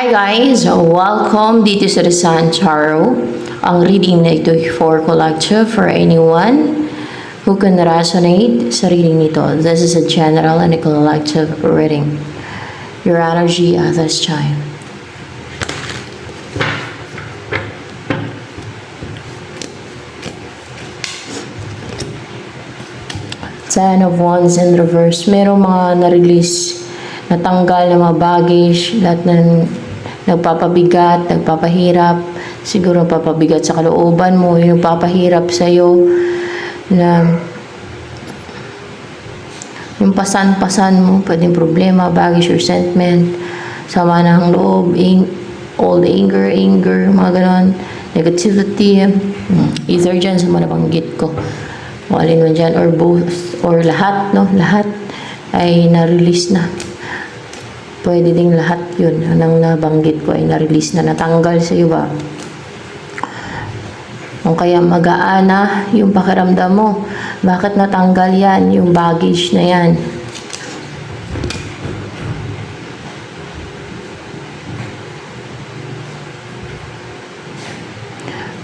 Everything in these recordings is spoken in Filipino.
Hi guys! Welcome dito sa The Sun Tarot. Ang reading na ito ay for collective for anyone who can resonate sa reading nito. This is a general and a collective reading. Your energy at this time. Ten of Wands in reverse. Merong mga na-release, natanggal na mga baggage, lahat ng nagpapabigat, nagpapahirap, siguro papabigat sa kalooban mo, yung papahirap sa'yo, na yung pasan-pasan mo, pwedeng problema, baggage or sentiment, sama ng loob, old anger, mga ganon, negativity, either dyan sa mga nabanggit ko, o alin man dyan, or both, or lahat, no, lahat ay na-release na. Pwede ding lahat yun. Anong nabanggit ko ay na-release na, natanggal sa iyo ba? O kaya magaan na yung pakiramdam mo. Bakit natanggal yan? Yung baggage na yan.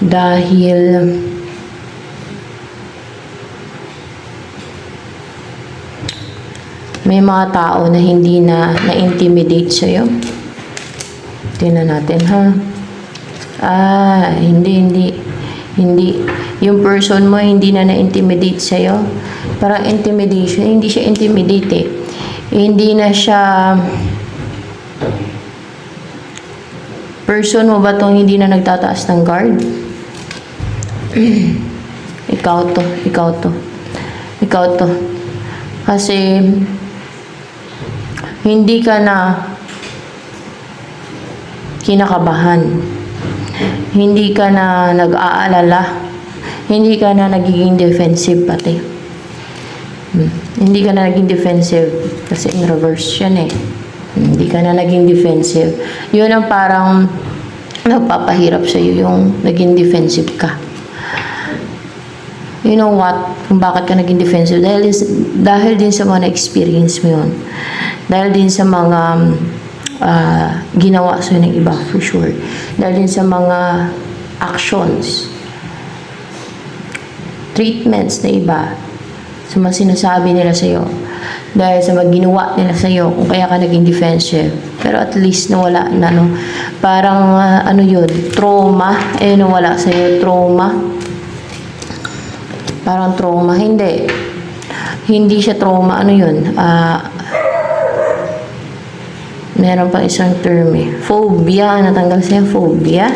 Dahil may mga tao na hindi na-intimidate sa'yo. Tingnan natin, ha? Hindi. Yung person mo, hindi na-intimidate sa'yo. Parang intimidation, hindi siya intimidate eh. Hindi na siya... Person mo ba itong hindi na nagtataas ng guard? Ikaw to. Kasi... hindi ka na kinakabahan. Hindi ka na nag-aalala. Hindi ka na nagiging defensive pati. Hindi ka na naging defensive. Kasi in reverse yan eh. Hindi ka na naging defensive. Yun ang parang nagpapahirap sa'yo yung naging defensive ka. You know what? Kung bakit ka naging defensive? Dahil din sa mga na-experience mo yun. Dahil din sa mga ginawa sa'yo ng iba, for sure. Dahil din sa mga actions, treatments na iba, sa mga sinasabi nila sa'yo. Dahil sa mga ginawa nila sa'yo, kung kaya ka naging defensive. Pero at least nawala na, no? Parang, yun, trauma. Nawala sa'yo, trauma. Parang trauma. Hindi siya trauma. Ano yun? Meron pang isang term eh. Phobia. Natanggal siya. Phobia.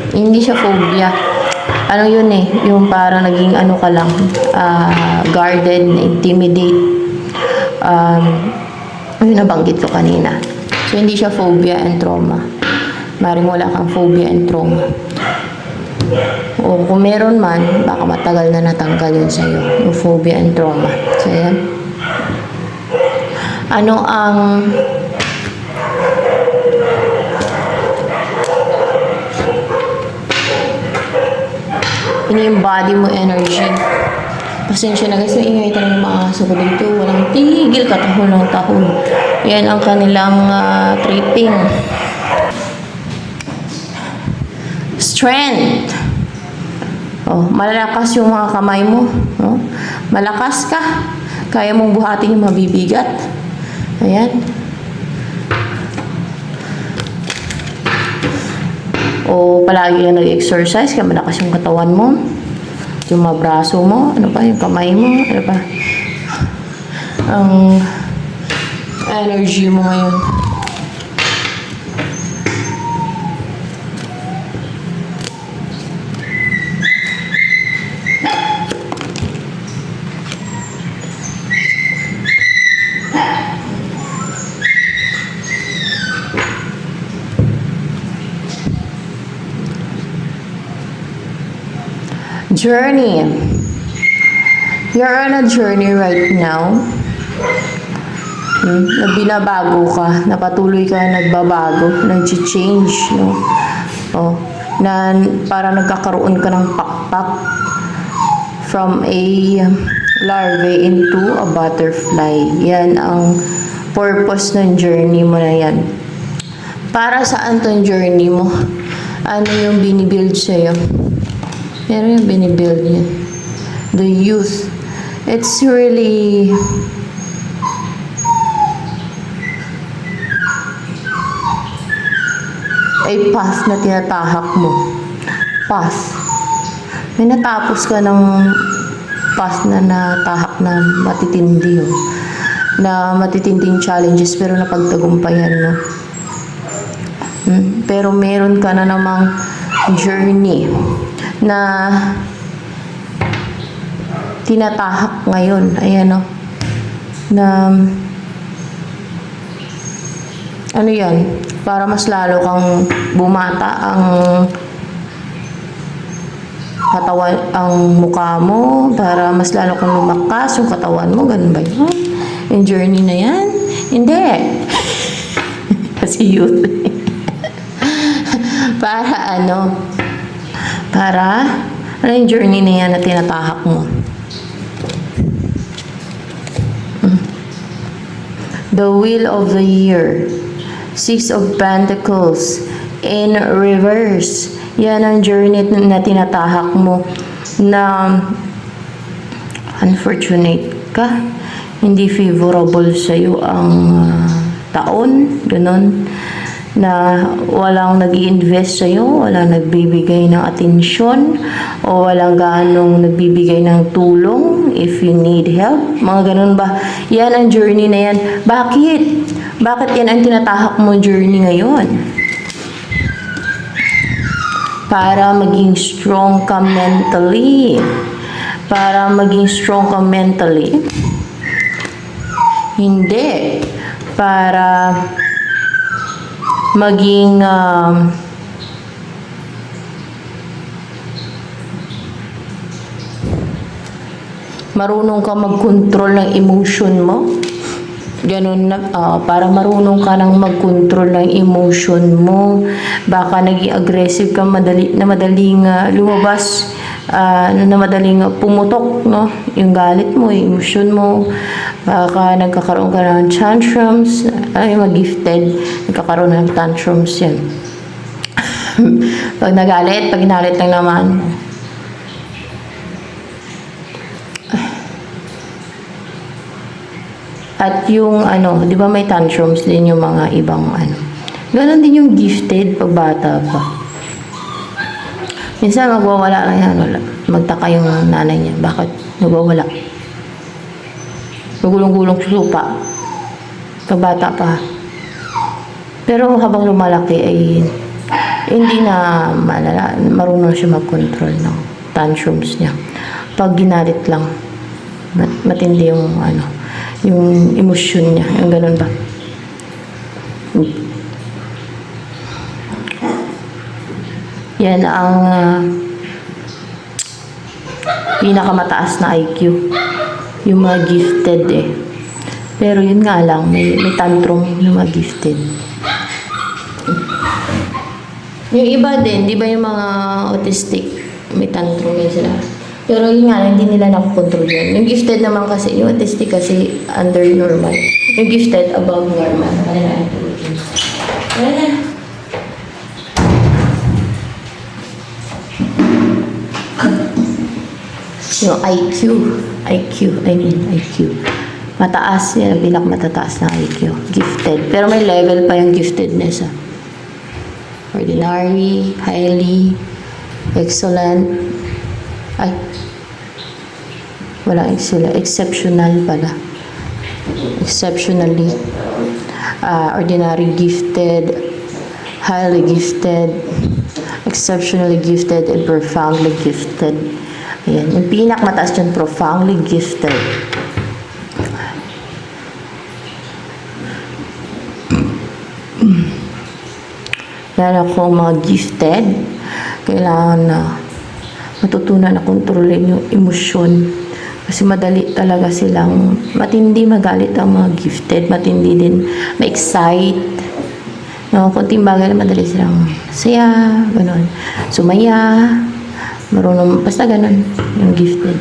Hindi siya phobia. Ano yun eh. Yung parang naging ka lang. Guarded, intimidate. Yung nabanggit ko kanina. So, hindi siya phobia and trauma. Maring wala kang phobia and trauma. O kung meron man, baka matagal na natanggal yun sa'yo. Yung phobia and trauma. So, yan. Ano ang ini-embody mo energy? Pasensya na guys, maingay talaga yung mga aso ko dito. Walang tigil, katahol ng tahol. Yan ang kanilang tripping. Strength. Malalakas yung mga kamay mo. Malakas ka. Kaya mong buhatin yung mabibigat. Ayan. Palagi kang nag-exercise, kaya malakas yung katawan mo. Yung mga braso mo, yung kamay mo, ang energy mo ngayon. Journey. You're on a journey right now. Na binabago ka, na patuloy ka nagbabago, nag-change, no? Na para nagkakaroon ka ng pakpak from a larvae into a butterfly. Yan ang purpose ng journey mo na yan. Para saan tong journey mo? Ano yung binibuild sa'yo? Pero yung binibuild niya. The youth. It's really a path na tinatahak mo. Path. May natapos ka ng path na natahak na matitindi, oh. Na matitinding challenges pero napagtagumpayan mo. Pero meron ka na namang journey na tinatahak ngayon. Ayan, oh. Na ano yan? Para mas lalo kang bumata ang katawan, ang mukha mo, para mas lalo kang lumakas yung katawan mo, ganun ba yun? Yung journey na yan? Hindi. Kasi youth. Para ano? Para, ano yung journey na yan na tinatahak mo? The Wheel of the Year. Six of Pentacles in reverse. Yan ang journey na tinatahak mo na unfortunate ka. Hindi favorable sa'yo ang taon. Ganon. Na walang nag-i-invest sa'yo, walang nagbibigay ng atensyon, o walang ganong nagbibigay ng tulong if you need help. Mga ganun ba? Yan ang journey na yan. Bakit? Bakit yan ang tinatahak mo journey ngayon? Para maging strong ka mentally. Para maging strong ka mentally. Hindi. Para maging marunong ka mag-control ng emotion mo. Ganun na, para marunong ka nang mag-control ng emotion mo. Baka naging aggressive ka, madaling lumabas, na madaling pumutok, no? Yung galit mo, yung emotion mo. Baka nagkakaroon ka ng tantrums. Ay, mag-gifted. Nagkakaroon ng tantrums yan. Pag nagalit, pag inalit lang naman. At yung ano, di ba may tantrums din yung mga ibang ano. Ganon din yung gifted pag bata pa. Minsan magwawala lang yan. Wala. Magtaka yung nanay niya. Bakit nagwawala? Magulong-gulong sa lupa. Pag bata pa. Pero habang lumalaki ay hindi na marunong siya mag-control ng tantrums niya. Pag ginalit lang, matindi yung ano, yung emosyon niya, yung ganun ba? Yan ang pinakamataas na IQ. Yung mga gifted eh. Pero yun nga lang, may tantrum yung mga gifted. Yung iba din, di ba yung mga autistic, may tantrum yun sila. Pero yun nga, hindi nila nakukontrol yun. Yung gifted naman kasi, yung autistic kasi under normal. Yung gifted above normal. Ayan na. Yung IQ. Mataas yan, ang pinakamatataas na IQ. Gifted. Pero may level pa yung giftedness. Ordinary, highly, excellent. Ay, wala excellent. Exceptional pala. Exceptionally. Ordinary gifted, highly gifted, exceptionally gifted, and profoundly gifted. Ayan. Yung pinakamataas yun, profoundly gifted. Lalo kung mga gifted, kailangan na matutunan na kontrolin yung emosyon. Kasi madali talaga silang, matindi magalit ang mga gifted, matindi din ma-excite. No, kunting bagay na madali silang saya, ganun. Sumaya, marunong, basta ganun, yung gifted.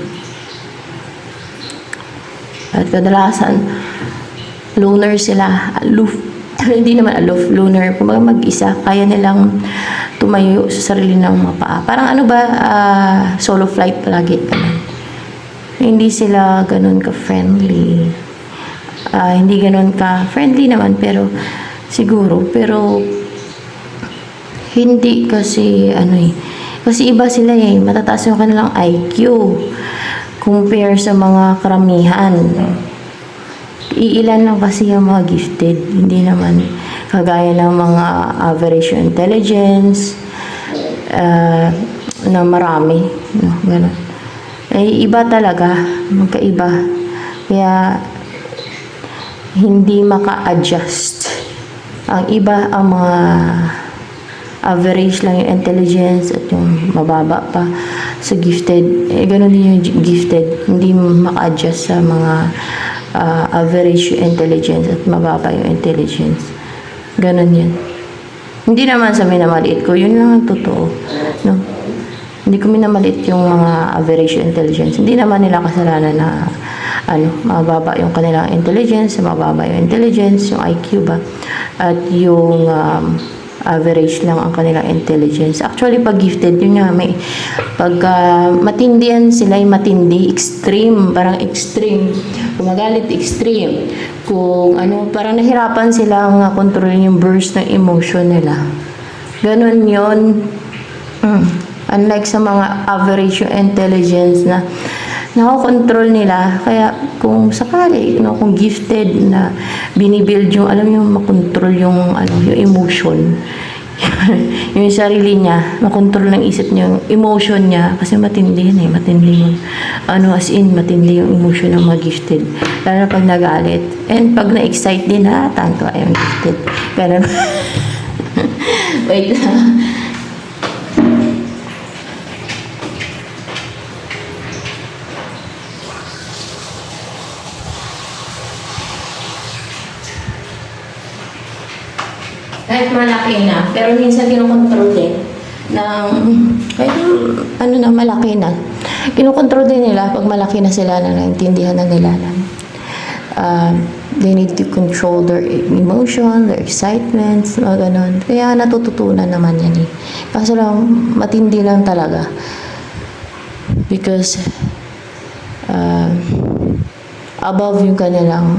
At kadalasan, loner sila, aloof, hindi naman aloof, loner, kumbaga mag-isa, kaya nilang tumayo sa sarili ng mga paa. Parang ano ba, solo flight palagi, ganun. Hindi sila ganun ka-friendly. Hindi ganun ka-friendly naman, pero siguro, pero hindi kasi, kasi iba sila matataas yung kanilang IQ compare sa mga karamihan. Iilan lang kasi yung mga gifted, hindi naman kagaya ng mga average intelligence na marami, no? Ganun. Iba talaga, magkaiba. Kaya hindi maka-adjust. Ang iba, ang mga average lang yung intelligence at yung mababa pa sa gifted. Ganun din yung gifted, hindi maka-adjust sa mga average yung intelligence at mababa yung intelligence. Ganun yan. Hindi naman sa minamaliit ko, yun lang ang totoo. No? Hindi ko minamaliit yung mga average intelligence. Hindi naman nila kasalanan na mababa yung kanilang intelligence, mababa yung intelligence, yung IQ ba, at yung average lang ang kanilang intelligence. Actually, pag gifted, yun nga, pag matindihan sila, yung matindi, extreme, parang extreme, kumagalit extreme, kung parang nahirapan silang kontrolin yung burst ng emotion nila. Ganun yun. Unlike sa mga average yung intelligence na nakokontrol nila. Kaya kung sakali, kung gifted na binibuild yung, makontrol yung, yung emotion. Yung sarili niya, makontrol ng isip niya, yung emotion niya, kasi matindi yan matindi yung, as in, matindi yung emotion ng mga gifted. Lalo na pag nagalit. And pag na-excite din, tanto ay yung gifted. Ganun. Wait lang. Kahit malaki na, pero minsan kinokontrol din ng, kahit malaki na, kinokontrol din nila pag malaki na sila na naintindihan na nila na they need to control their emotion, their excitements, mga ganon. Kaya natututunan naman yan Kaso lang, matindi lang talaga. Because above yung kanilang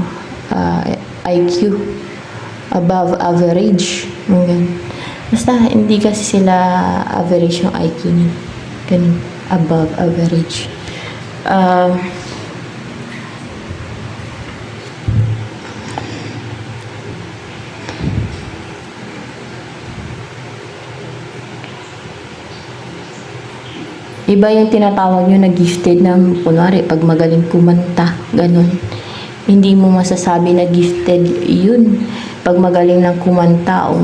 IQ. Above average. Basta, hindi kasi sila average yung IQ niya. Ganun. Above average. Iba yung tinatawag nyo na gifted na, kunwari, pag magaling kumanta, ganun. Hindi mo masasabi na gifted yun. Pag magaling ng kumanta o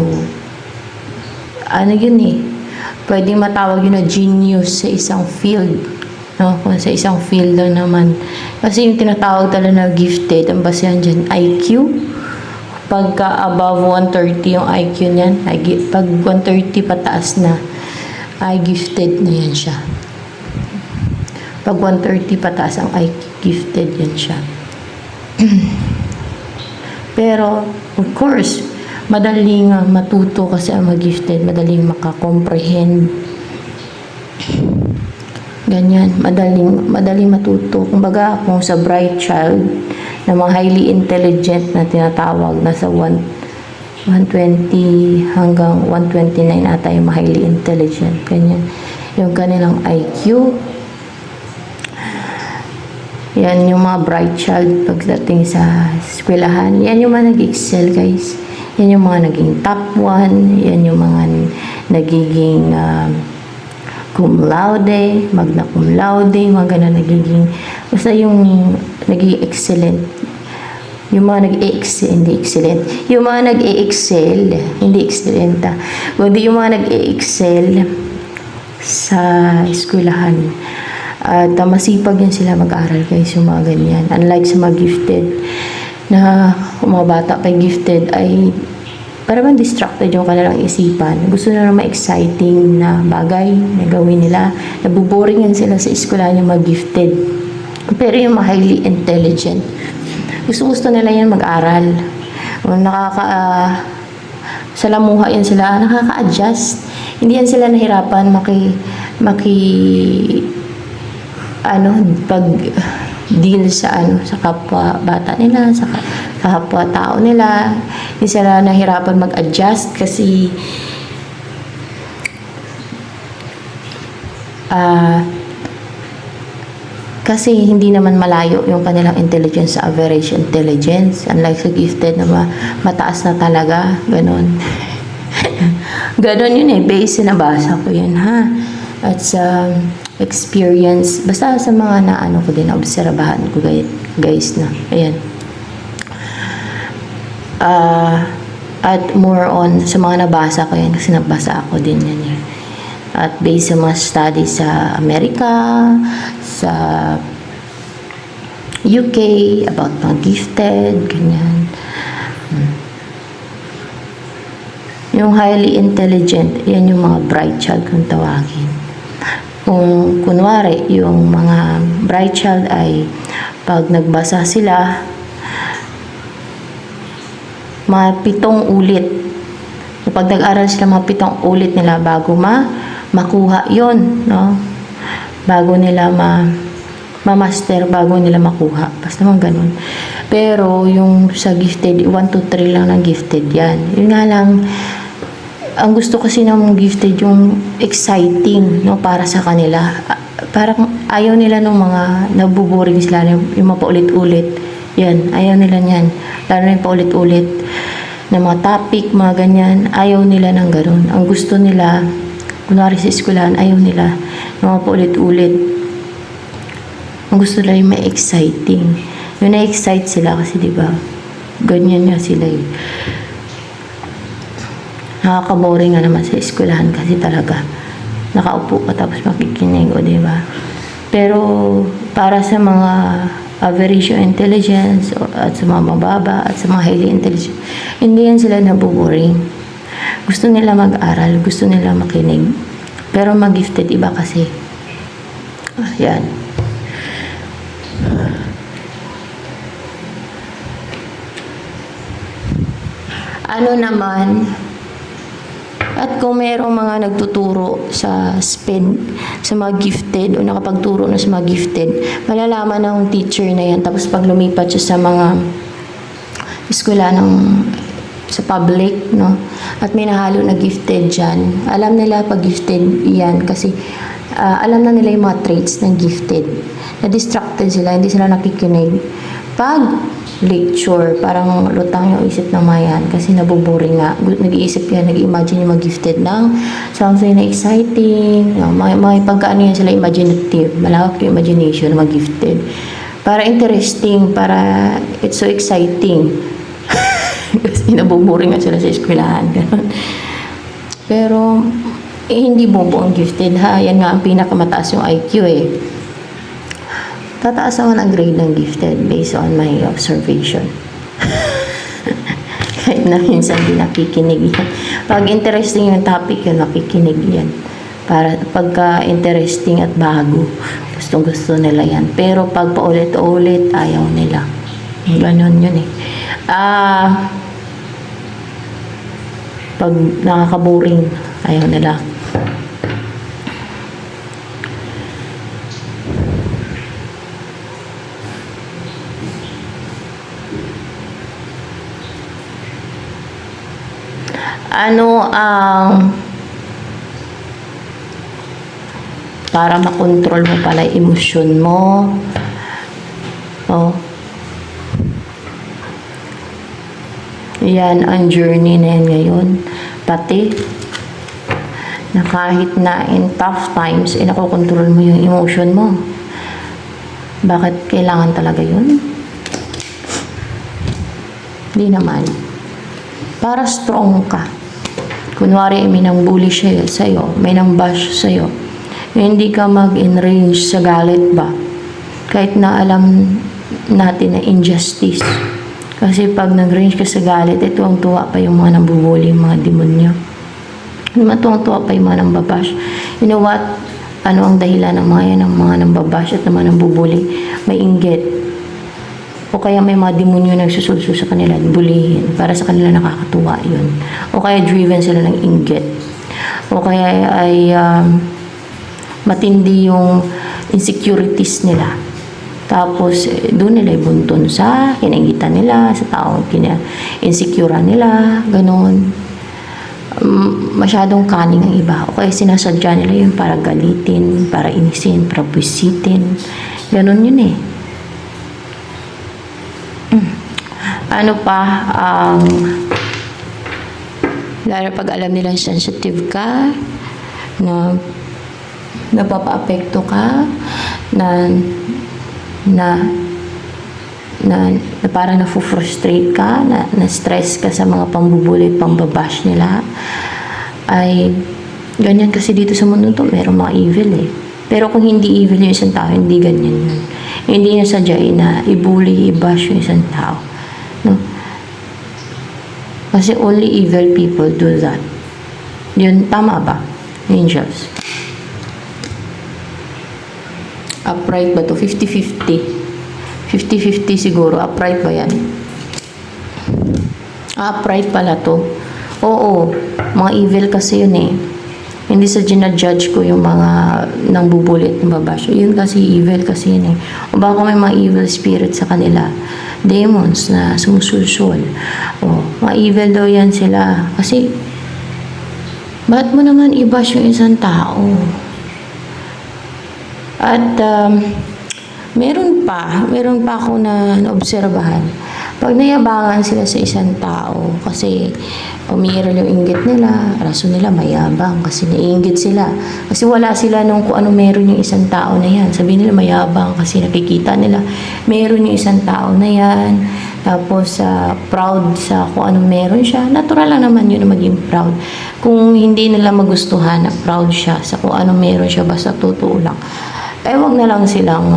pwedeng matawag yun na genius sa isang field. No? Kung sa isang field lang naman. Kasi yung tinatawag talaga na gifted, ang basehan dyan, IQ. Pagka above 130 yung IQ niyan, pag 130 pataas na, ay gifted na yan siya. Pag 130 pataas ang IQ, gifted yan siya. Pero, of course, madaling matuto kasi ang mag-gifted, madaling makakomprehend. Ganyan, madaling matuto. Kumbaga, kung sa bright child, na mga highly intelligent na tinatawag, nasa 120 hanggang 129 ata yung highly intelligent. Ganyan. Yung kanilang IQ, yan yung mga bright child pagdating sa eskwelahan. Yan yung mga nag-excel, guys. Yan yung mga naging top 1. Yan yung mga nagiging cum laude, magna cum laude, mga ganun nagiging, basta yung nagiging excellent. Yung mga nag-e-excel, hindi excellent. Yung mga nag-e-excel, hindi excellent kundi yung mga nag-e-excel sa eskwelahan. At masipag yan sila mag-aral, guys, yung mga ganyan. Unlike sa mga gifted, na mga bata pa gifted ay parang distracted yung kanilang isipan. Gusto na naman exciting na bagay na gawin nila. Nabuboringan sila sa eskwelahan yung mga gifted. Pero yung mga highly intelligent, gusto nila yan mag-aral. O salamuha yan sila, nakaka-adjust. Hindi yan sila nahirapan pag deal sa sa kapwa bata nila, sa kapwa tao nila. Hindi sila nahirapan mag-adjust kasi hindi naman malayo yung kanilang intelligence sa average intelligence. Unlike sa gifted na mataas na talaga. Ganon. Ganon yun base na nabasa ko yun ha. At sa experience, basta sa mga ko din, obserbahan ko guys na. Ayan. At more on sa mga nabasa ko yan kasi nabasa ako din yan. At based sa mga studies sa Amerika, sa UK, about mga gifted, ganyan. Yung highly intelligent, yan yung mga bright child kung tawagin. Kung kunwari, yung mga bright child ay pag nagbasa sila, mga 7 ulit. Kapag nag-aral sila mga 7 ulit nila bago makuha yun, no? Bago nila ma-master, bago nila makuha. Basta mga ganun. Pero yung sa gifted, 1 to 3 lang ng gifted yan. Yun nga lang, ang gusto kasi ng gifted yung exciting, no, para sa kanila. Parang ayaw nila ng mga nabuboring sila, yung mapaulit-ulit. Yan, ayaw nila yan. Lalo na yung paulit-ulit na mga topic, mga ganyan. Ayaw nila ng ganun. Ang gusto nila, kunwari sa eskwelahan, ayaw nila ng mga paulit-ulit. Ang gusto nila yung may exciting. Yung na-excite sila kasi diba, ganyan nga sila eh. Nakaka-boring nga naman sa eskwelahan kasi talaga nakaupo ka tapos makikinig, o diba? Pero para sa mga average intelligence at sa mga mababa at sa mga highly intelligent, hindi yan sila nabuboring. Gusto nila mag-aral, gusto nila makinig. Pero mag-gifted iba kasi. Yan. Ano naman, at kung merong mga nagtuturo sa mga gifted o nakapagturo na sa mga gifted, malalaman ng teacher na yan. Tapos pag lumipat siya sa mga eskwela sa public, no? At may nahalo na gifted dyan. Alam nila pag gifted yan kasi alam na nila yung mga traits ng gifted. Na-distracted sila, hindi sila nakikinig. Pag lecture, parang lutang yung isip ng mayan kasi nabuboring nga. Nag-iisip yan, nag-imagine yung mga gifted ng something na exciting. May pagkaano yan sila imaginative. Malawak yung imagination ng mga gifted. Para interesting, para it's so exciting. Kasi nabuboring nga sila sa eskwelahan. Pero, hindi bobo ang gifted ha. Yan nga ang pinakamataas yung IQ eh. Tataas naman ang grade ng gifted based on my observation. Kahit na minsan di nakikinig yan. Pag interesting yung topic yun, nakikinig yan. Para pagka interesting at bago, gustong-gusto nila yan. Pero pag paulit-ulit, ayaw nila. Ganon yun eh. Pag nakaka-boring, ayaw nila. Ano ang para makontrol mo pala yung emosyon mo? Oh. Yan ang journey na yan ngayon. Pati na kahit na in tough times, nakokontrol mo yung emotion mo. Bakit kailangan talaga yun? Hindi naman. Para strong ka. Kunwari, may nang bully siya sa'yo, may nang bash sa'yo. Hindi ka mag-enrage sa galit ba? Kahit na alam natin na injustice. Kasi pag nag-range ka sa galit, tuwang-tuwa pa yung mga nambubuli, yung mga demonyo. Tuwang-tuwa pa yung mga nambabash. You know what? Ano ang dahilan ng mga yan, ng mga nambabash at ng mga nambubuli? May inggit. O kaya may mga demonyo nagsusulso sa kanila at bulihin. Para sa kanila nakakatuwa yun. O kaya driven sila ng inggit. O kaya ay matindi yung insecurities nila. Tapos, doon nila ibuntun sa kinaingitan nila, sa taong insecure nila, ganon. Masyadong kaning ang iba. O kaya sinasadya nila yun para galitin, para inisin, para busitin. Ganon yun eh. Ano pa, lalo pag alam nila sensitive ka, na napapa-apekto ka, na parang na-frustrate ka, na stress ka sa mga pambubuli, pambabash nila, ay ganyan kasi dito sa mundo to, merong mga evil eh. Pero kung hindi evil yung isang tao, hindi ganyan yun. Hindi niya sadyain na i-bully, i-bash yung isang tao. No? Kasi only evil people do that. Yun, tama ba? Angels. Upright ba to? 50-50. 50-50 siguro. Upright ba yan? Upright pala to. Oo. Mga evil kasi yun eh. Hindi sa ginajudge ko yung mga nang bubulit ng babash. Yun kasi evil kasi yun eh. O baka may mga evil spirit sa kanila. Demons na sumusulsol. O, mga evil daw yan sila. Kasi, ba't mo naman i-bash yung isang tao? At, meron pa ako na naobserbahan. Pag nayabangan sila sa isang tao, kasi umiiral yung inggit nila, rason nila mayabang, kasi naiinggit sila. Kasi wala sila nung kung ano meron yung isang tao na yan. Sabihin nila mayabang kasi nakikita nila meron yung isang tao na yan. Tapos proud sa kung ano meron siya. Natural lang naman yun na maging proud. Kung hindi nila magustuhan na proud siya sa kung ano meron siya, basta totoo lang. Wag na lang silang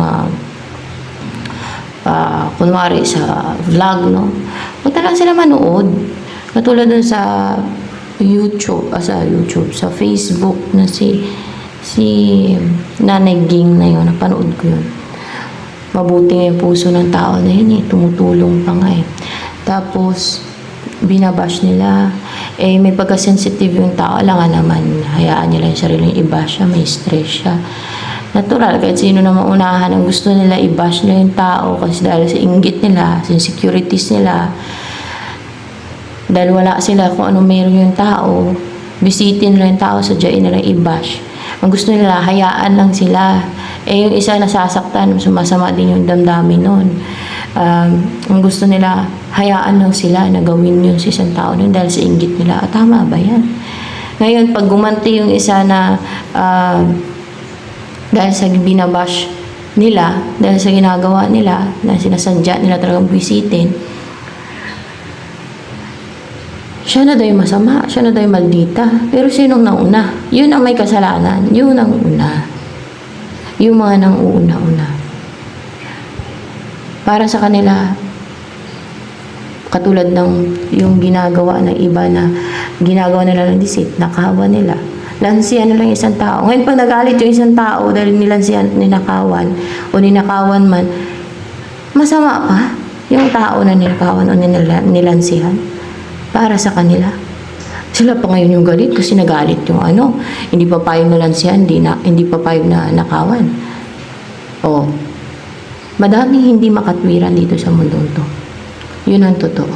kunwari sa vlog, no? Huwag na lang sila manood. Katulad dun sa YouTube, sa Facebook na si Nanay Ging na yun, napanood ko yun. Mabuti nga yung puso ng tao na yun eh, tumutulong pa nga eh. Tapos, binabash nila, may pagka-sensitive yung tao, alam nga naman, hayaan nila yung sariling i-bash siya, may stress siya. Natural, kahit sino na maunahan ang gusto nila i-bash nila yung tao kasi dahil sa inggit nila, sa insecurities nila, dahil wala sila kung ano meron yung tao, bisitin nila yung tao, sadyain nila i-bash. Ang gusto nila, hayaan lang sila. Yung isa nasasaktan, sumasama din yung damdamin nun. Ang gusto nila, hayaan lang sila na gawin yun sa isang tao nun dahil sa inggit nila. Tama ba yan? Ngayon, pag gumanti yung isa na dahil sa binabash nila, dahil sa ginagawa nila, na sinasadya nila talagang bisitin, siya na daw yung masama, siya na daw yung maldita. Pero sinong nauna? Yun ang may kasalanan. Yun ang una. Yung mga nang uuna-una. Para sa kanila, katulad ng yung ginagawa ng iba na ginagawa nila ng deceit, nakawa nila. Lansihan na lang isang tao. Ngayon, pag nagalit yung isang tao dahil nilansihan at ninakawan o ninakawan man, masama pa yung tao na ninakawan o nilansihan para sa kanila. Sila pa ngayon yung galit kasi nagalit yung hindi pa payag na lansihan, hindi pa payag na nakawan. O, madaming hindi makatwiran dito sa mundo to. Yun ang totoo.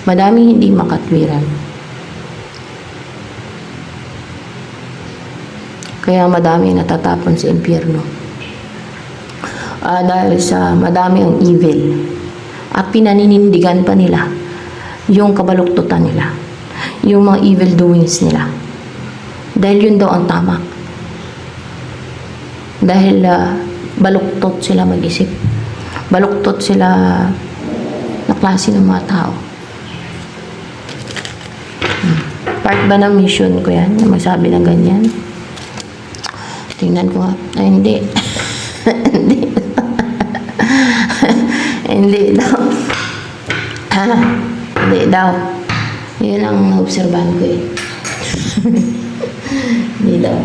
Madaming hindi makatwiran. Kaya madami natatapon sa impyerno. Dahil sa madami ang evil. At pinaninindigan pa nila yung kabaluktutan nila. Yung mga evil doings nila. Dahil yun daw ang tama. Dahil baluktot sila mag-isip. Baluktot sila na klase ng mga tao. Part ba ng mission ko yan? Na magsabi ng ganyan? Tingnan ko nga. Ay, hindi. Hindi. Hindi daw. Hindi daw. Yun ang naobserbahan ko eh. Hindi daw.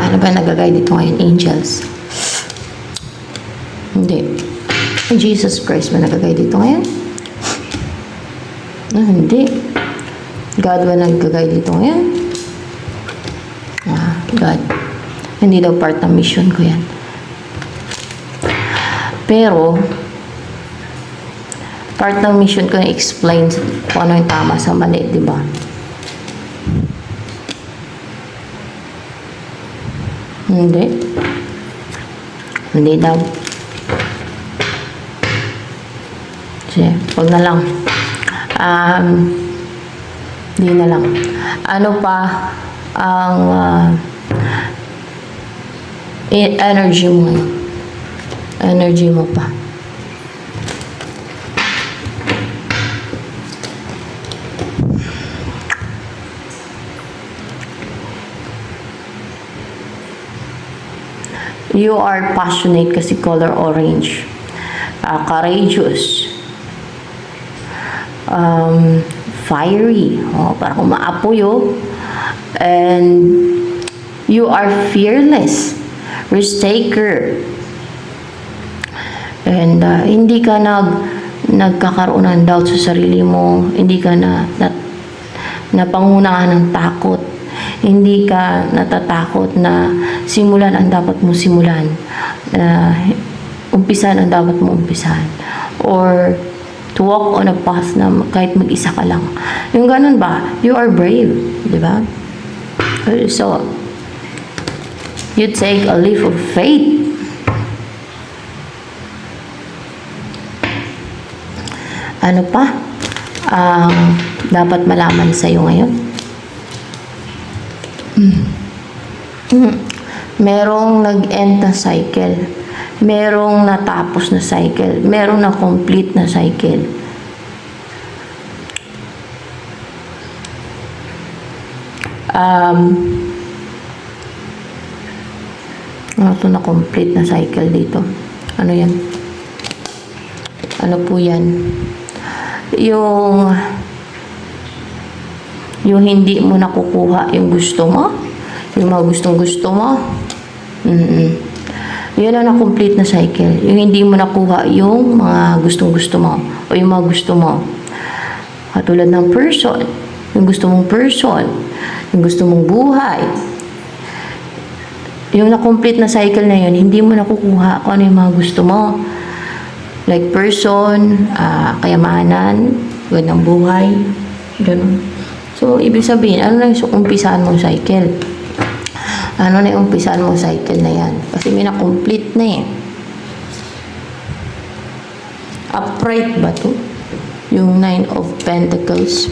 Ano ba nagagay dito ngayon? Angels. Hindi. Jesus Christ ba nagagay dito ngayon? Hindi. God ba nagagay dito ngayon? God. Hindi daw part ng mission ko yan. Pero, part ng mission ko na explain kung ano yung tama sa mali, di ba? Hindi. Hindi daw. Sige, wag na lang. Hindi na lang. Ano pa ang energy mo ngayon? Energy mo pa. You are passionate kasi color orange. Courageous. Fiery. Parang umaapoy. And you are fearless. Risk-taker. And hindi ka nagkakaroon ng doubt sa sarili mo. Hindi ka napangunahan ng takot. Hindi ka natatakot na simulan ang dapat mo simulan. Umpisan ang dapat mo umpisan. Or to walk on a path na kahit mag-isa ka lang. Yung ganun ba? You are brave. Di ba? So, you take a leap of faith. Ano pa? Dapat malaman sa'yo ngayon? Merong nag-end na cycle. Merong natapos na cycle. Merong na-complete na cycle. Ito na-complete na cycle dito. Ano yan? Ano po yan? Yung hindi mo nakukuha yung gusto mo, yung mga gustong gusto mo, yun ang na-complete na cycle. Yung hindi mo nakuha yung mga gustong gusto mo, o yung mga gusto mo. Katulad ng person, yung gusto mong person, yung gusto mong buhay. Yung na-complete na cycle na yun, hindi mo nakukuha kung ano yung mga gusto mo. Like person, kayamanan, gandang buhay, ganun. So, ibig sabihin, ano na yung umpisaan mong cycle? Ano na yung umpisaan mong cycle na yan? Kasi may na-complete na eh. Upright ba to? Yung 9 of Pentacles.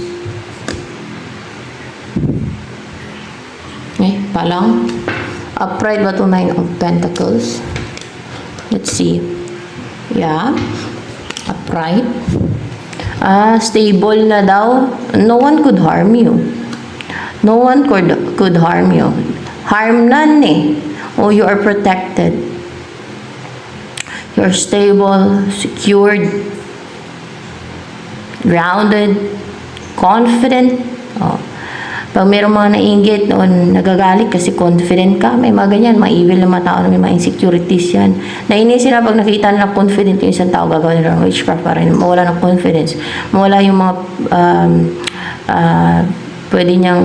Palang. Upright ba to 9 of Pentacles? Let's see. Yeah. Upright. Stable na daw. No one could harm you. No one could harm you. Harm none eh. Oh, you are protected. You're stable, secured, grounded, confident. Oh. Pag mayroong mga naiinggit o nagagalit kasi confident ka, may mga ganyan, mga evil na mga tao na may mga insecurities yan. Nainis sila pag nakita nila confident yung isang tao, gagawin nila ng witchcraft para rin, mawala ng confidence. Mawala yung mga pwede niyang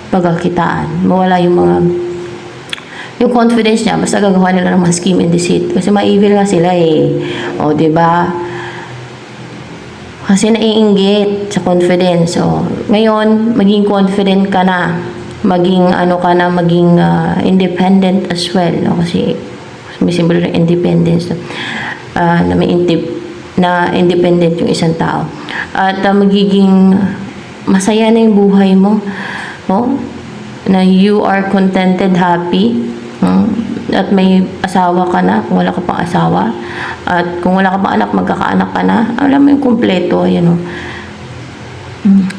pagkakitaan. Mawala yung confidence niya, basta gagawa nila ng mga scheme and deceit. Kasi ma-evil nga sila eh. O, diba? Kasi naiinggit sa confidence. So, ngayon, maging confident ka na. Maging, maging independent as well. No? Kasi, may symbol ng independence. Na independent yung isang tao. At magiging masaya na yung buhay mo. No? Na you are contented, happy. At may asawa ka na, kung wala ka pang asawa. At kung wala ka pang anak, magkakaanak ka na. Alam mo yung kumpleto, yun o.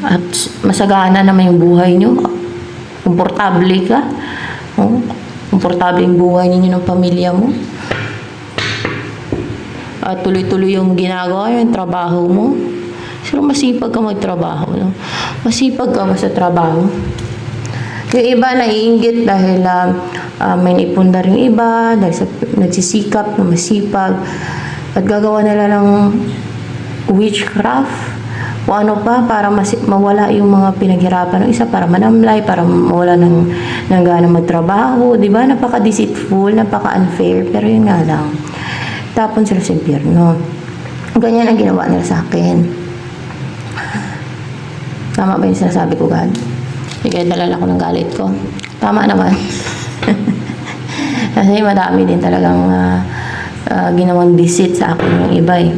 At masagana naman yung buhay nyo. Komportable ka. Komportable yung buhay ninyo ng pamilya mo. At tuloy-tuloy yung ginagawa, yung trabaho mo. Pero masipag ka magtrabaho. No? Masipag ka sa trabaho. Yung iba naiinggit dahil may naipundar yung iba dahil sa nagsisikap na masipag at gagawa nila ng witchcraft o ano pa para mawala yung mga pinaghirapan ng isa, para manamlay, para mawala ng gana magtrabaho, di ba? Napaka-deceitful, napaka-unfair, pero yun nga lang. Tapon sila sa impyerno. Ganyan ang ginawa nila sa akin. Tama ba yung sinasabi ko, God? Sige, dalala ko ng galit ko. Tama naman. Kasi madami din talagang ginawang deceit sa akin yung iba eh.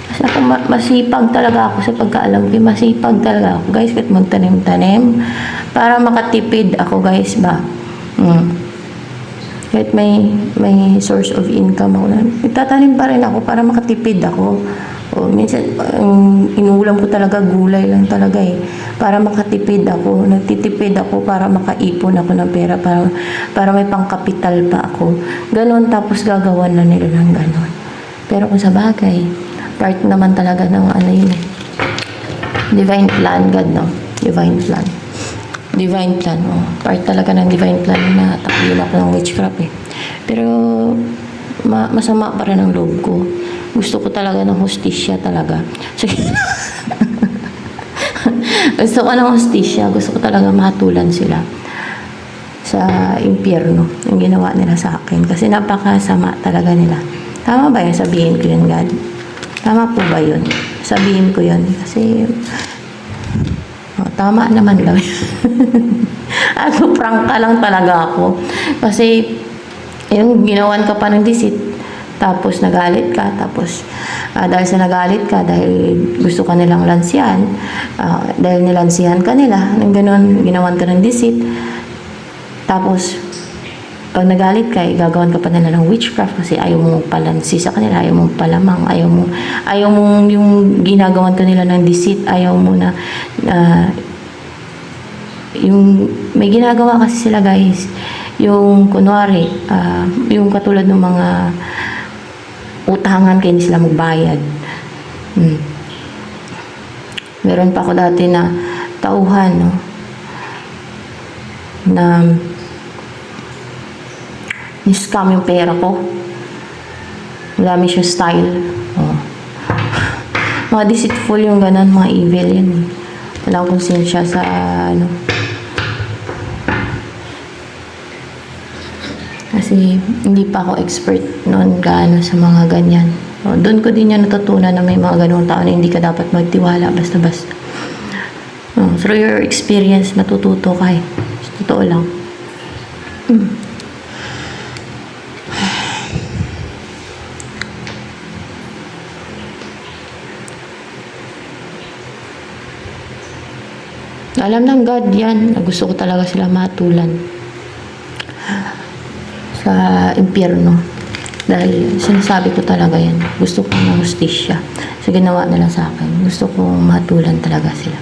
Kasi ako masipag talaga ako sa pagkaalam ko. Masipag talaga ako, guys, kahit magtanim-tanim para makatipid ako, guys, ba? Kahit may source of income ako na, itatanim pa rin ako para makatipid ako. O minsan, inuulam ko talaga, gulay lang talaga eh. Para makatipid ako, nagtitipid ako para makaipon ako ng pera, para may pangkapital pa ako. Ganon, tapos gagawan na nila ng ganon. Pero kung sa bagay, part naman talaga ng ano yun eh. Divine plan, God, no? Divine plan. Divine plan, oh. Part talaga ng divine plan na takiyin ako ng witchcraft eh. Pero, masama pa rin ang loob ko. Gusto ko talaga ng hustisya talaga. Gusto ko ng hustisya. Gusto ko talaga mahatulan sila sa impyerno yung ginawa nila sa akin. Kasi napakasama talaga nila. Tama ba yun? Sabihin ko yun, God? Tama po ba yun? Sabihin ko yun. Kasi, tama naman lang. Prangka lang talaga ako. Kasi, yung ginawan ka pa ng deceit, tapos nagalit ka, tapos dahil sa nagalit ka, dahil gusto ka nilang lansihan, dahil nilansihan ka nila, ng ganun, ginawan ka ng deceit, tapos pag nagalit ka, gagawan ka pa nila ng witchcraft kasi ayaw mong palansi sa kanila, ayaw mong palamang, ayaw mong yung ginagawan ka nila ng deceit, ayaw mo na yung may ginagawa kasi sila, guys, yung kunwari, yung katulad ng mga utangan kayo, hindi sila magbayad. Meron pa ako dati na tauhan, no? Na ni-scam yung pera ko. Marami siya style. Oh. Mga deceitful yung ganun, mga evil yan. Walang konsensya sa ano. Kasi hindi pa ako expert noon gaano sa mga ganyan. So, doon ko din yan natutunan na may mga ganung tao na hindi ka dapat magtiwala basta-basta. Through your experience, matututo ka eh. Totoo lang. Alam ng God yan na gusto ko talaga sila matulan sa impyerno. Dahil sinasabi ko talaga yan. Gusto ko ng hustisya. So, ginawa nila sa akin. Gusto ko matulan talaga sila.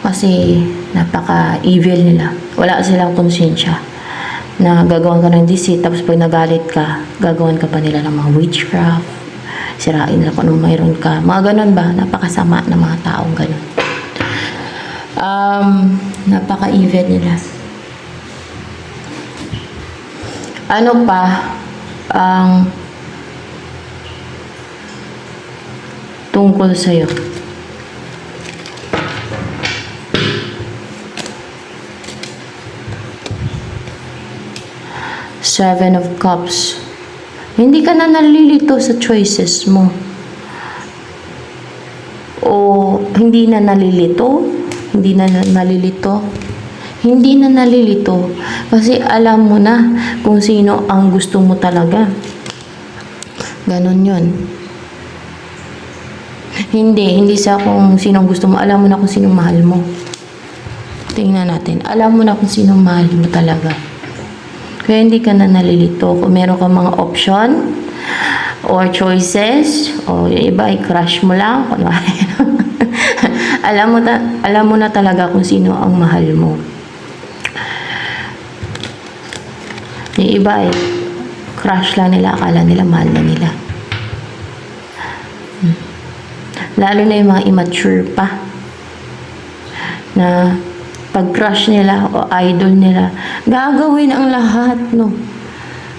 Kasi, napaka-evil nila. Wala silang konsensya na gagawan ka ng deceit. Tapos, pag nagalit ka, gagawan ka pa nila ng mga witchcraft. Sirain nila kung anong mayroon ka. Mga ganun ba? Napakasama ng mga taong ganun. Napaka-evil nila. Ano pa ang tungkol sa'yo? Seven of Cups. Hindi ka na nalilito sa choices mo. O hindi na nalilito? Hindi na nalilito? Hindi na nalilito kasi alam mo na kung sino ang gusto mo talaga. Ganon yun. Hindi sa kung sino ang gusto mo. Alam mo na kung sino mahal mo. Tingnan natin. Alam mo na kung sino mahal mo talaga. Kaya hindi ka na nalilito. Kung meron kang mga option or choices o yung iba i-crush mo lang. alam mo na talaga kung sino ang mahal mo. Yung iba ay crush lang nila, akala nila mahal na nila. Lalo na yung mga immature pa na pag-crush nila o idol nila, gagawin ang lahat, no?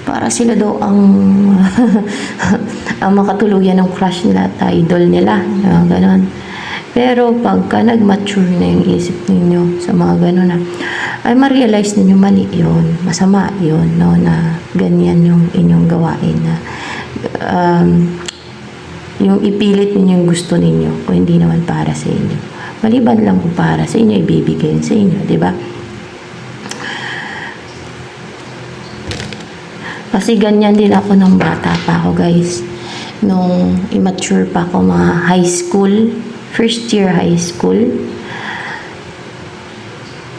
Para sila daw ang ang makatuluyan ng crush nila at idol nila. Ganon. Pero pagka nag-mature na yung isip ninyo sa mga ganon na, ay ma-realize ninyo mali yun, masama yun, no? Na ganyan yung inyong gawain na yung ipilit ninyo yung gusto ninyo kung hindi naman para sa inyo. Maliban lang kung para sa inyo, ibibigay sa inyo, di ba? Kasi ganyan din ako nung bata pa ako, guys. Nung immature pa ako, mga high school, first year high school,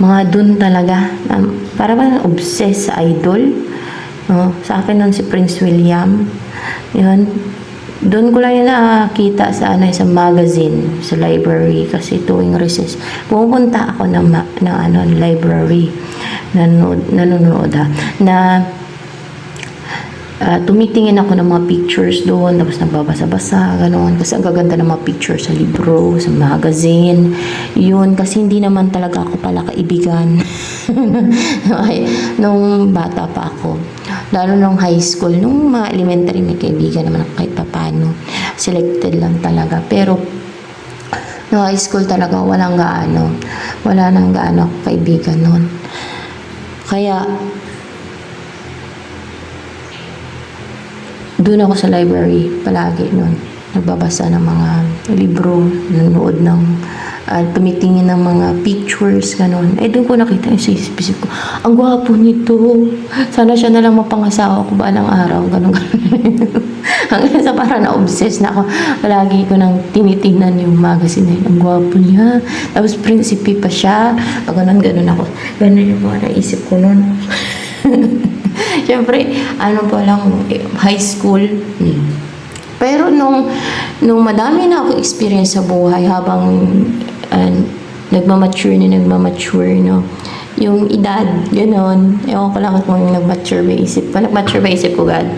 mga dun talaga, para ba obsessed sa idol. No? Sa akin nun si Prince William. Yun. Doon ko lang yung nakakita sa sa magazine, sa library, kasi tuwing recess, pumunta ako ng library, nanonood na tumitingin ako ng mga pictures doon, tapos nagbabasa-basa, gano'n. Kasi ang gaganda ng mga pictures sa libro, sa magazine. Yun, kasi hindi naman talaga ako pala kaibigan. Nung bata pa ako. Lalo nung high school, nung mga elementary, may kaibigan naman ako kahit papano. Selected lang talaga. Pero, nung high school talaga, wala nang gaano ako kaibigan noon. Kaya, doon ako sa library palagi noon. Nagbabasa ng mga libro, nanonood ng tumitingin ng mga pictures, gano'n. Doon ko nakita yung sa isip ko, ang gwapo nito. Sana siya na lang mapangasawa ko balang araw, gano'n. Hanggang sa parang na-obsess na ako. Palagi ko nang tinitingnan yung magazine na yun. Ang gwapo niya. Tapos prinsipe pa siya. Gano'n ako. Gano'n yung mga naisip ko noon. Siyempre, pa lang, high school. Pero nung madami na ako experience sa buhay habang nagmamature, no? Yung edad, gano'n. Ewan ko lang kung nag-mature ba isip ko. Nag-mature ba isip ko, God?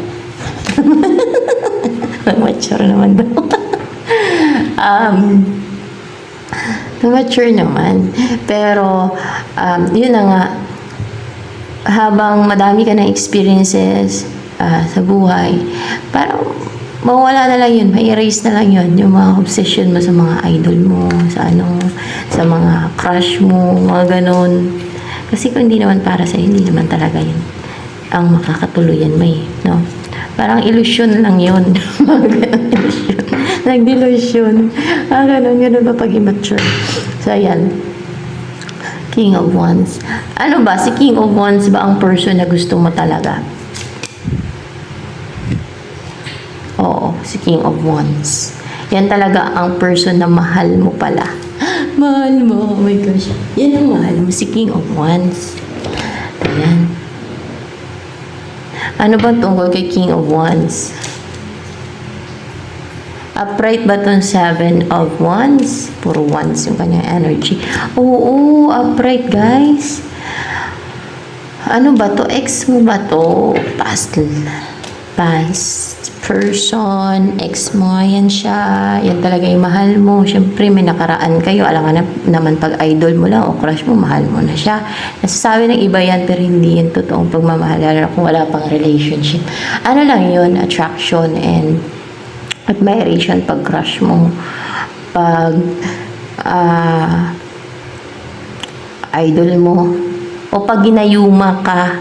Nag-mature naman daw. Nag-mature naman. Pero, yun na nga, habang madami ka ng experiences sa buhay, parang mawala na lang yun, may-erase na lang yun, yung mga obsession mo sa mga idol mo, sa mga crush mo, mga ganon. Kasi kung hindi naman para sa hindi naman talaga yun ang makakatuluyan mo no? Parang illusion lang yun. Nag-delusion. Ganon ba pag immature? So, ayan. King of Wands. Ano ba? Si King of Wands ba ang person na gusto mo talaga? Oo, si King of Wands. Yan talaga ang person na mahal mo pala. Mahal mo. Oh my gosh. Yan ang mahal mo. Si King of Wands. Ayan. Ano ba tungkol kay King of Wands? Upright ba itong 7 of Wands? Puro Wands yung kanyang energy. Oo, upright, guys. Ano ba to? Ex mo ba to? Past person. Ex mo, yan siya. Yan talaga yung mahal mo. Siyempre, may nakaraan kayo. Alam ka naman pag idol mo lang o crush mo, mahal mo na siya. Nasasabi ng iba yan, pero hindi yan totoong pagmamahal. Lalo kung wala pang relationship. Ano lang yun? Attraction and admiration pag crush mo, pag idol mo, o pag ginayuma ka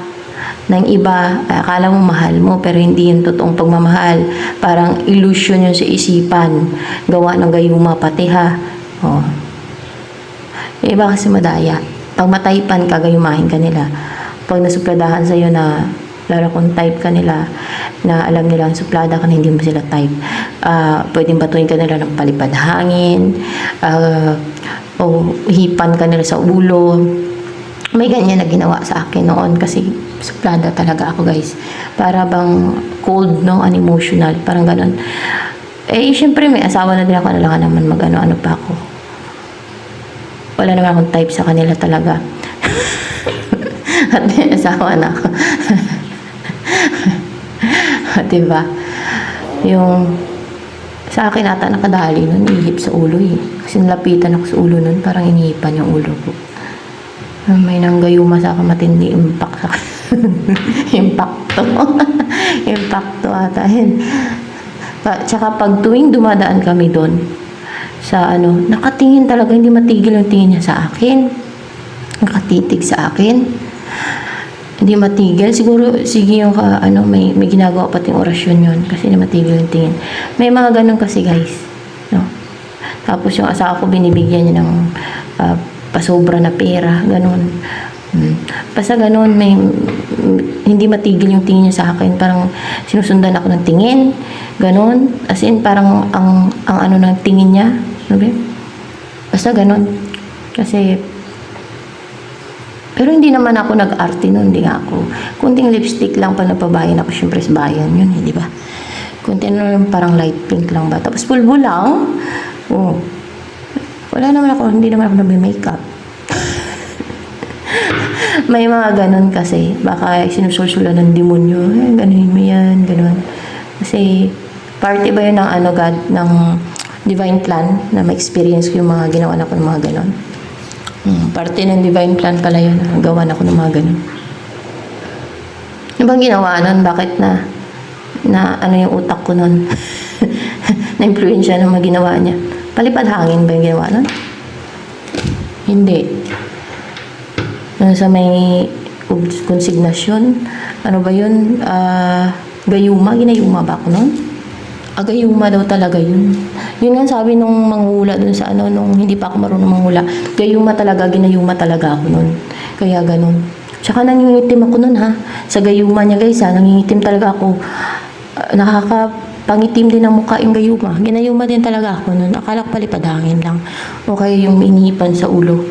ng iba, akala mo mahal mo pero hindi yung totoong pagmamahal, parang illusion yun sa isipan, gawa ng gayuma pati ha. Iba kasi madaya, pag mataypan ka, gayumahin ka nila. Pag nasupladahan sa'yo na lalo kung type ka nila na alam nila ang suplada ka na hindi mo sila type, pwedeng batuin ka nila ng palipad hangin, o hipan ka nila sa ulo. May ganyan na ginawa sa akin noon kasi suplada talaga ako, guys. Para bang cold, no? Unemotional, parang ganun. Siyempre may asawa na din ako, na lang naman mag-ano-ano pa ako. Wala naman akong type sa kanila talaga. At may asawa na ako. Diba? Yung sa akin ata nakadali nun, ihip sa ulo eh. Kasi nalapitan ako sa ulo nun, parang inihipan yung ulo ko. May nanggayuma sa akin, matindi impact sa impacto. Impacto ata yun. Tsaka pag tuwing dumadaan kami doon, sa ano, nakatingin talaga, hindi matigil yung tingin niya sa akin. Nakatitig sa akin. Hindi matigil. Siguro, sige yung may ginagawa pating orasyon yun kasi hindi matigil yung tingin. May mga ganun kasi guys. No? Tapos yung asawa ko, binibigyan niya ng pasobra na pera. Ganun. Basta ganun, hindi matigil yung tingin niya sa akin. Parang sinusundan ako ng tingin. Ganun. As in, parang ang ano ng tingin niya. Sabi? Basta ganun. Kasi, pero hindi naman ako nag-arte nun. Hindi nga ako. Kunting lipstick lang pa napabayan ako. Siyempre sa bayan yun, di ba? Kunti parang light pink lang ba. Tapos pulbo lang. Oh. Wala naman ako, hindi naman ako nag-makeup. May mga ganun kasi. Baka sinusulsulan ng demonyo. Ganunin mo yan, ganun. Kasi, party ba yun ng God, ng divine plan, na ma-experience ko yung mga ginawa na ko ng mga ganun. Party ng divine plan pala yun. Gawa na ko ng mga ganun. Yung bang ginawa nun? Bakit na ano yung utak ko nun? Na-influensya ng mga ginawa niya. Palipad hangin ba yung ginawa nun? Hindi. Sa may konsignasyon, ano ba yun? Gayuma, ginayuma ba ako nun? Gayuma daw talaga yun. Yun nga sabi nung manghula dun sa nung hindi pa ako marunong manghula. Gayuma talaga, ginayuma talaga ako nun. Kaya ganun. Tsaka nangingitim ako nun ha. Sa gayuma niya guys ha, nangingitim talaga ako. Nakakapangitim din ang mukha yung gayuma. Ginayuma din talaga ako nun. Akala ko palipad hangin lang. O kaya yung inihipan sa ulo.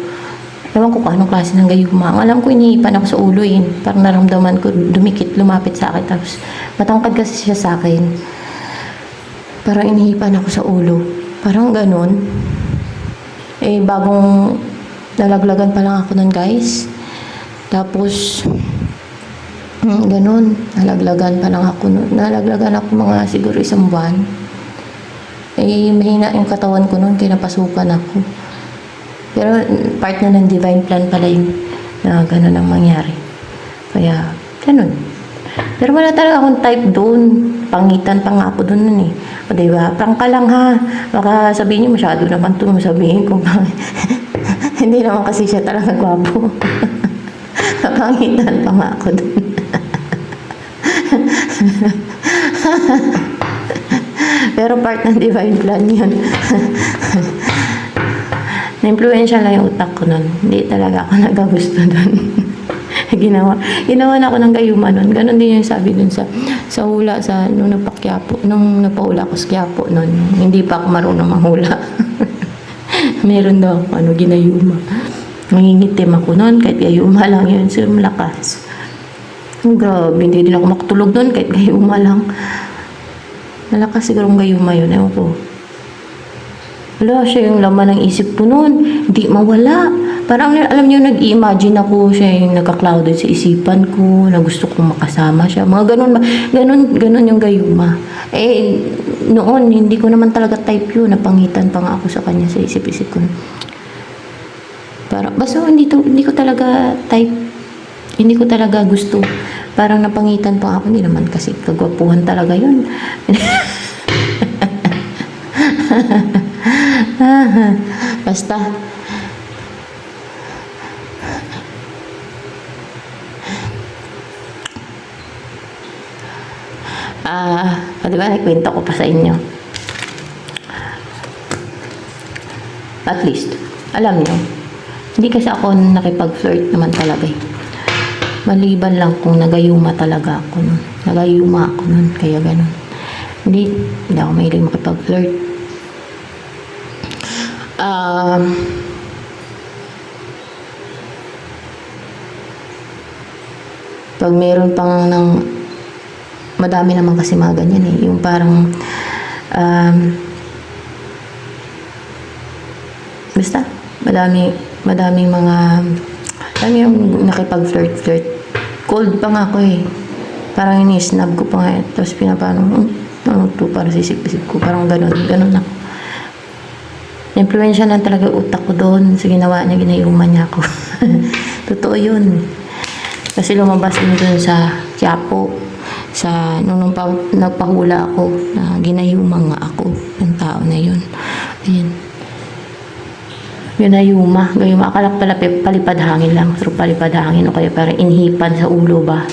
Ewan ko kung anong klase ng gayuma. Ang alam ko, inihipan ako sa ulo yun. Parang naramdaman ko, dumikit, lumapit sa akin. Tapos, matangkad kasi siya sa akin. Parang inihipan ako sa ulo. Parang ganun. Bagong nalaglagan pa lang ako nun, guys. Tapos, ganun. Nalaglagan pa lang ako nun. Nalaglagan ako mga siguro 1 buwan. Mahina yung katawan ko nun, kaya napasukan ako. Pero part na ng divine plan pala yung na gano'n ang mangyari. Kaya, ganun. Pero wala talaga akong type doon. Pangitan pa nga ako doon nun eh. O diba? Prangka lang ha. Baka sabihin niyo masyado naman ito. Sabihin ko hindi naman kasi siya talaga gwapo. Pangitan pa nga ako doon. Pero part ng divine plan yun. Na-influensya lang yung utak ko nun. Hindi talaga ako nagagusto doon. Ginawa na ako ng gayuma nun. Ganon din yung sabi dun sa hula, nung napaula ko sa Quiapo nun. Hindi pa ako marunong manghula. Meron daw ako, ginayuma. Nangingitim ako nun, kahit gayuma lang yun. So, malakas. Grabe, hindi din ako makatulog nun, kahit gayuma lang. Malakas sigurong gayuma yun, ewan ko. Wala, siya yung laman ng isip ko noon. Hindi mawala. Parang, alam niyo, nag-i-imagine ako siya yung nagka-clouded sa isipan ko, na gusto kong makasama siya. Mga ganun yung gayuma. Noon, hindi ko naman talaga type yun. Napangitan pa nga ako sa kanya sa isip-isip ko. Parang, basta hindi ko talaga type. Hindi ko talaga gusto. Parang napangitan pa ako. Hindi naman kasi kagwapuhan talaga yun. Basta diba nakwento ko pa sa inyo, at least alam nyo, hindi kasi ako nakipag-flirt naman talaga maliban lang kung nagayuma talaga ako nun. Nagayuma ako nun, kaya ganun. Hindi ako mahilig makipag-flirt. Pag meron pang madami naman kasi mga ganyan yung parang basta madami mga yung nakipag-flirt. Cold pa nga ako parang ini-snub ko pa nga tapos pinapaano para sa isip-isip ko, parang ganun ako. Influensya lang talaga utak ko doon sa ginawa niya, ginayuma niya ako. Totoo yun. Kasi lumabas mo dun sa Quiapo, nung nagpahula ako, na ginayuma nga ako, yung tao na yun. Ayan. Ginayuma. Akala pala palipad hangin lang. Pero palipad hangin o kaya parang inhipan sa ulo ba?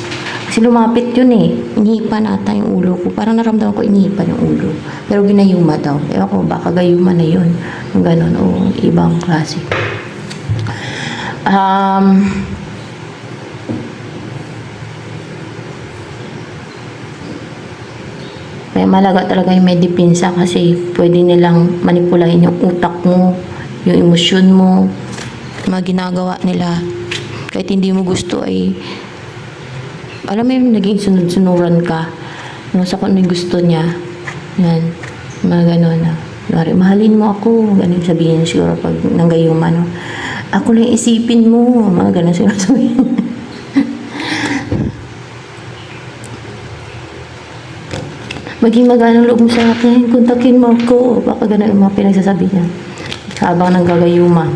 Kasi lumapit yun eh. Inihipan ata yung ulo ko. Parang naramdaman ko inihipan yung ulo. Pero ginayuma daw. Ewan ko, baka gayuma na yun. Yung ganon. O ibang klase. May malaga talaga yung may depensa kasi pwede nilang manipulahin yung utak mo, yung emosyon mo, mga ginagawa nila. Kahit hindi mo gusto ay, alam mo yung naging sunod-sunuran ka. Sa kung ano yung gusto niya. Yan. Mga gano'n na. Mahalin mo ako. Ganun sabihin siguro pag nanggayuma, no? Ako lang isipin mo. Mga gano'n siguro sabihin. Maging maganang loob mo sa akin, kontakin mo ako. Baka ganun ang mga pinagsasabi niya. Habang nanggagayuma.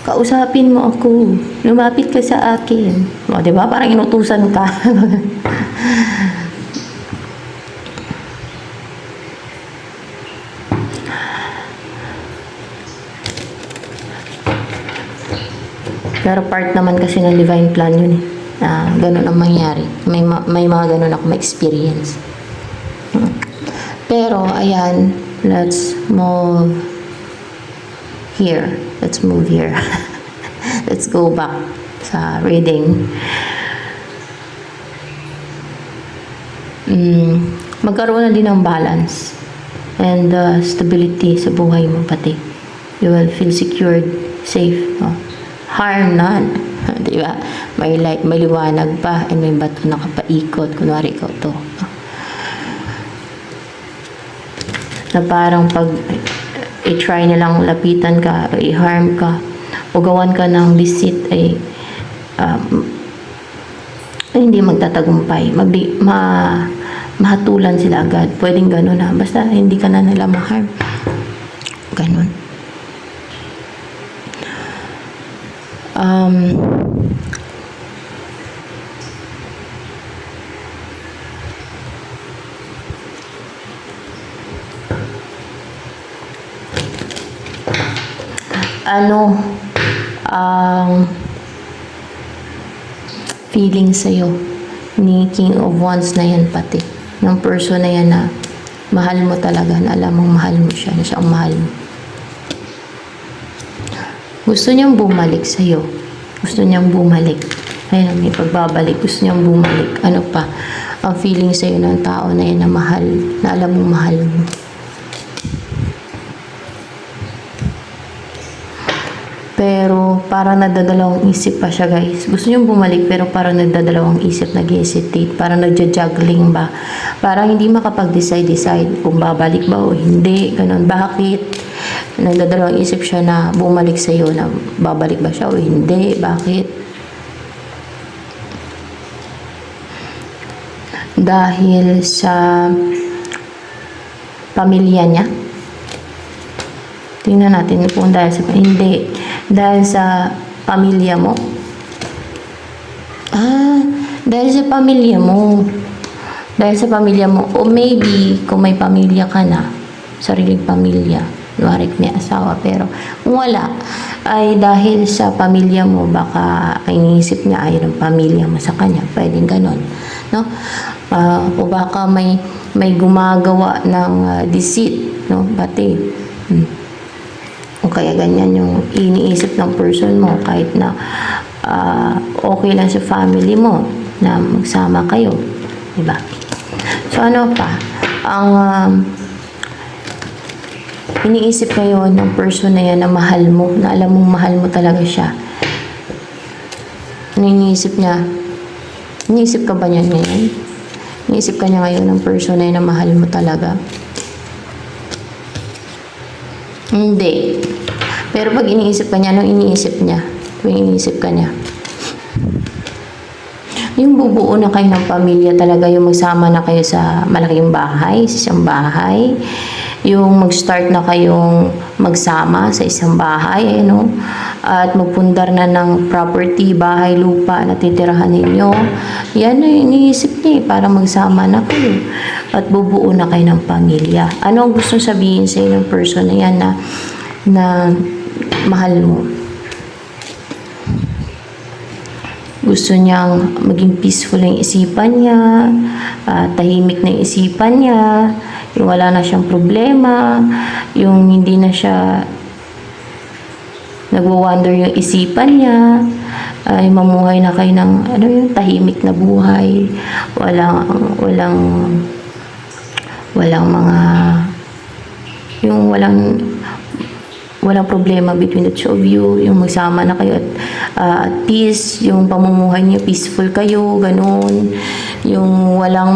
Kausapin mo ako. Lumapit ka sa akin. O, diba? Parang inutusan ka. Pero part naman kasi ng divine plan yun eh. Ganun ang mangyari. May mga ganun ako ma-experience. Pero, ayan, let's move here. Let's move here. Let's go back sa reading. Magkaroon na din ng balance and stability sa buhay mo pati. You will feel secured, safe. No? Harm none. Diba? May light, may liwanag pa, and may bato nakapaikot. Kunwari ikaw to. Na parang pag i-try nilang lapitan ka, o i-harm ka, o gawan ka ng visit, ay hindi magtatagumpay. Mahatulan sila agad. Pwedeng gano'n na. Basta hindi ka na nila ma-harm. Gano'n. Ano ang feeling sa'yo ni King of Wands na yan pati? Ng person na yan na mahal mo talaga, na alam mong mahal mo siya, na siya ang mahal mo. Gusto niyang bumalik sa'yo. Gusto niyang bumalik. Ayun, may pagbabalik. Gusto niyang bumalik. Ano pa? Ang feeling sa'yo ng tao na yan na mahal, na alam mong mahal mo. Pero parang nagdadalawang isip pa siya, guys. Gusto niyang bumalik pero parang nagdadalawang isip, nag-hesitate, parang nagja-juggling ba. Parang hindi makapag-decide kung babalik ba o hindi. Ganun. Bakit? Nagdadalawang isip siya na bumalik sa iyo, na babalik ba siya o hindi. Bakit? Dahil sa pamilya niya. Tingnan natin kung dahil sa hindi. Dahil sa pamilya mo. Dahil sa pamilya mo. Dahil sa pamilya mo. O maybe, kung may pamilya ka na, sariling pamilya, luwarik may asawa, pero kung wala, ay dahil sa pamilya mo, baka iniisip niya ayaw ng pamilya mo sa kanya. Pwedeng ganon. No? O baka may gumagawa ng deceit, no? Pati. O kaya ganyan yung iniisip ng person mo, kahit na okay lang sa family mo na magsama kayo, diba? So ano pa, ang iniisip ngayon ng person na yan na mahal mo, na alam mong mahal mo talaga siya. Ano iniisip niya? Iniisip ka ba niyan ngayon? Iniisip ka niya ngayon ng person na yan na mahal mo talaga? Hindi. Pero pag iniisip ka niya, anong iniisip niya? Kung iniisip ka niya. Yung bubuo na kayo ng pamilya talaga, yung magsama na kayo sa malaking bahay, sa isang bahay, yung mag-start na kayong magsama sa isang bahay, no? At magpundar na ng property, bahay, lupa na titirahan ninyo. Yan yung iniisip niya para magsama na kayo. At bubuo na kayo ng pamilya. Ano ang gusto sabihin sa ng person na yan na mahal mo? Gusto niyang maging peaceful yung isipan niya, tahimik na yung isipan niya, yung wala na siyang problema, yung hindi na siya nagwa-wonder yung isipan niya, ay mamuhay na kayo ng yung tahimik na buhay, walang mga walang problema between the two of you, yung magsama na kayo at peace, yung pamumuhay niyo, peaceful kayo, ganun. Yung walang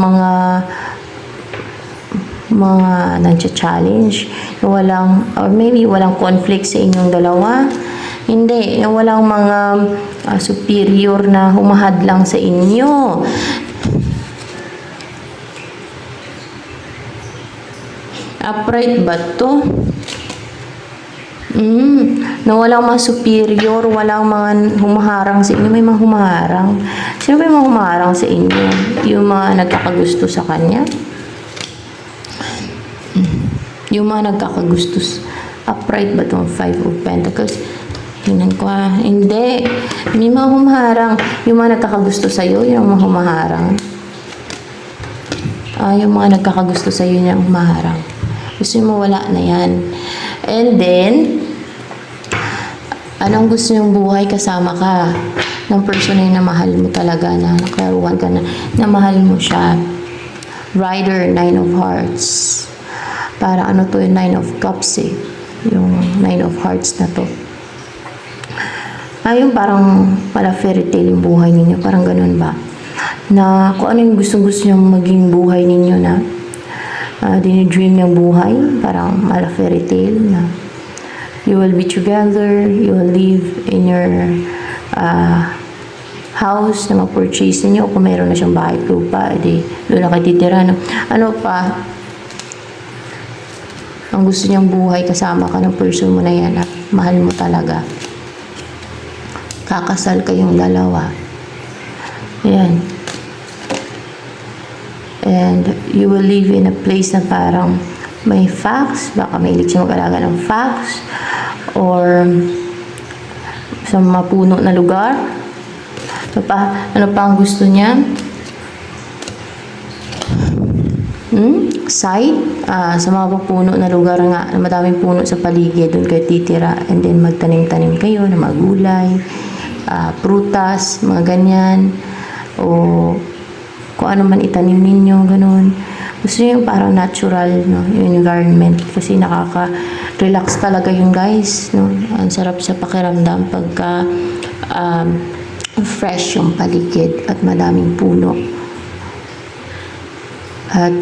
mga nag-challenge, yung or maybe walang conflict sa inyong dalawa. Hindi, yung walang mga superior na humahadlang sa inyo. Upright ba to? Na walang mga superior, walang mga humaharang sa inyo. May mga humaharang. Sino ba yung mga humaharang sa inyo? Yung mga nagkakagusto sa kanya? Yung mga nagkakagusto. Upright ba itong 5 of Pentacles? Tingnan ko Hindi. May mga humaharang. Yung mga nagkakagusto sa'yo, yung mga humaharang. Yung mga nagkakagusto sa'yo, yung humaharang. Gusto mo wala na yan. And then, anong gusto yung buhay kasama ka ng person na mahal mo talaga, na naklaruhan ka na mahal mo siya. Rider, 9 of Hearts. Para ano to yung 9 of Cups yung 9 of Hearts na to. Yung parang fairy tale yung buhay ninyo. Parang ganun ba? Na kung ano yung gusto-gusto nyo maging buhay ninyo na dinidream yung buhay, parang fairy tale na you will be together, you will live in your house na ma-purchase ninyo. Kung meron na siyang bahay at lupa, doon na kayo titira. Ano pa? Ang gusto niyang buhay kasama ka ng person mo na yan, mahal mo talaga. Kakasal kayong dalawa. Ayan. And you will live in a place na parang may fox, baka may siya mag-alaga ng fox, or sa mapuno na lugar. Ano pa ang gusto niya? Site, sa mga puno na lugar nga, madaming puno sa paligid, doon kayo titira, and then magtanim-tanim kayo na magulay, prutas, mga ganyan, o kung ano man itanim ninyo, ganun. Gusto nyo yung parang natural, no, yung environment, kasi nakaka-relax talaga yung guys, no. Ang sarap sa pakiramdam pagka fresh yung paligid at madaming puno. At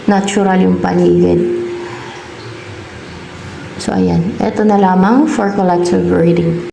natural yung paligid. So, ayan. Ito na lamang for collective reading.